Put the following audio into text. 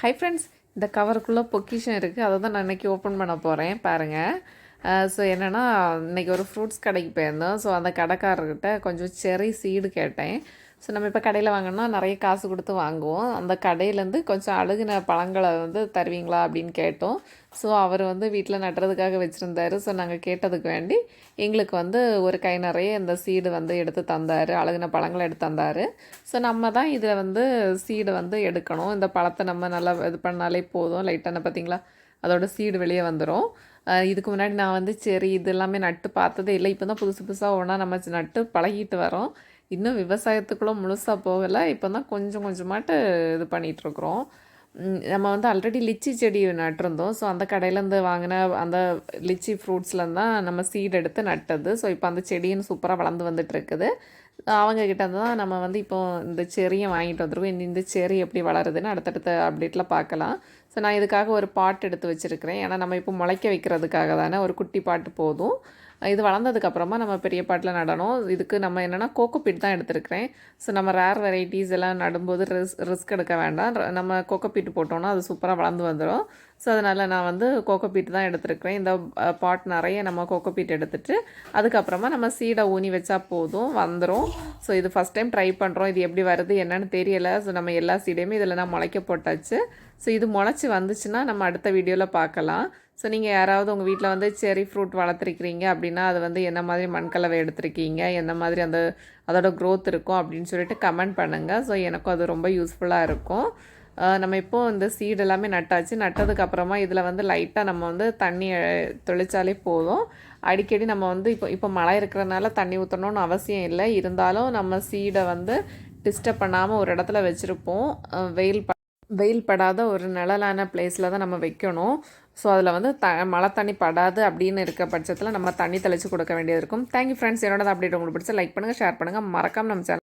Hi friends, இந்த கவருக்குள்ளே பொக்கிஷம் இருக்குது. அதை தான் நான் இன்றைக்கி ஓப்பன் பண்ண போகிறேன் பாருங்கள். ஸோ என்னென்னா, இன்றைக்கி ஒரு ஃப்ரூட்ஸ் கடைக்கு போயிருந்தோம். ஸோ அந்த கடைக்காரர்கிட்ட கொஞ்சம் செர்ரி சீடு கேட்டேன். ஸோ நம்ம இப்போ கடையில் வாங்கினோம்னா நிறைய காசு கொடுத்து வாங்குவோம். அந்த கடையிலேருந்து கொஞ்சம் அழுகின பழங்களை வந்து தருவீங்களா அப்படின்னு கேட்டோம். ஸோ அவர் வந்து வீட்டில் நட்டுறதுக்காக வச்சுருந்தார். ஸோ நாங்கள் கேட்டதுக்கு வேண்டி எங்களுக்கு வந்து ஒரு கை நிறைய இந்த சீடு வந்து எடுத்து தந்தார், அழுகின பழங்களை எடுத்து தந்தார். ஸோ நம்ம தான் இதில் வந்து சீடை வந்து எடுக்கணும். இந்த பழத்தை நம்ம நல்லா இது பண்ணாலே போதும். லைட்டான பார்த்திங்களா, அதோட சீடு வெளியே வந்துடும். இதுக்கு முன்னாடி நான் வந்து சரி இது எல்லாமே நட்டு பார்த்ததே இல்லை. இப்போ தான் புதுசு புதுசாக ஒன்றா நம்ம நட்டு பழகிட்டு வரோம். இன்னும் விவசாயத்துக்குள்ளே முழுசாக போகலை. இப்போ தான் கொஞ்சம் கொஞ்சமாட்டு இது பண்ணிகிட்ருக்குறோம். நம்ம வந்து ஆல்ரெடி லிச்சி செடி நட்டிருந்தோம். ஸோ அந்த கடையிலேருந்து வாங்கின அந்த லிச்சி ஃப்ரூட்ஸ்லேருந்து தான் நம்ம சீட் எடுத்து நட்டது. ஸோ இப்போ அந்த செடின்னு சூப்பராக வளர்ந்து வந்துட்டுருக்குது. அவங்கக்கிட்ட தான் நம்ம வந்து இப்போ இந்த செரியை வாங்கிட்டு வந்துருக்கோம். இந்த செரி எப்படி வளருதுன்னு அடுத்தடுத்த அப்டேட்டில் பார்க்கலாம். ஸோ நான் இதுக்காக ஒரு பாட் எடுத்து வச்சுருக்கிறேன். ஏன்னா நம்ம இப்போ முளைக்க வைக்கிறதுக்காக தானே, ஒரு குட்டி பாட்டு போதும். இது வளர்ந்ததுக்கப்புறமா நம்ம பெரிய பாட்டில் நடணும். இதுக்கு நம்ம என்னென்னா கோகோபீட் தான் எடுத்துருக்கிறேன். ஸோ நம்ம ரேர் வெரைட்டிஸ் எல்லாம் நடும்போது ரிஸ்க் எடுக்க வேண்டாம். நம்ம கோகோபீட் போட்டோன்னா அது சூப்பராக வளர்ந்து வந்துடும். ஸோ அதனால் நான் வந்து கோகோபீட் தான் எடுத்துருக்கிறேன். இந்த பாட் நிறைய நம்ம கோகோபீட் எடுத்துகிட்டு அதுக்கப்புறமா நம்ம சீடை ஊனி வச்சா போதும், வந்துடும். ஸோ இது ஃபஸ்ட் டைம் ட்ரை பண்ணுறோம். இது எப்படி வருது என்னென்னு தெரியலை. ஸோ நம்ம எல்லா சீடையுமே இதில் நான் முளைக்க போட்டாச்சு. ஸோ இது முளைச்சி வந்துச்சுன்னா நம்ம அடுத்த வீடியோவில் பார்க்கலாம். ஸோ நீங்கள் யாராவது உங்கள் வீட்டில் வந்து செரி ஃப்ரூட் வளர்த்துருக்கிறீங்க அப்படின்னா அது வந்து என்ன மாதிரி மண்கலவை எடுத்துருக்கீங்க, என்ன மாதிரி அதோட க்ரோத் இருக்கும் அப்படின்னு சொல்லிட்டு கமெண்ட் பண்ணுங்கள். ஸோ எனக்கும் அது ரொம்ப யூஸ்ஃபுல்லாக இருக்கும். நம்ம இப்போது இந்த சீடு எல்லாமே நட்டாச்சு. நட்டதுக்கப்புறமா இதில் வந்து லைட்டாக நம்ம வந்து தண்ணி தெளித்தாலே போதும். அடிக்கடி நம்ம வந்து இப்போ மழை இருக்கிறனால தண்ணி ஊற்றணும்னு அவசியம் இல்லை. இருந்தாலும் நம்ம சீடை வந்து டிஸ்டர்ப் பண்ணாமல் ஒரு இடத்துல வச்சுருப்போம். வெயில் படாத ஒரு நிழலான பிளேஸில் தான் நம்ம வைக்கணும். ஸோ அதில் வந்து மழை தண்ணி படாது அப்படின்னு இருக்க பட்சத்தில் நம்ம தண்ணி தெளித்து கொடுக்க வேண்டியது இருக்கும். Thank you friends. என்னோட அப்டேட் உங்களுக்கு பிடிச்சா லைக் பண்ணுங்கள், ஷேர் பண்ணுங்கள், மறக்காமல் நம்ம சேனல்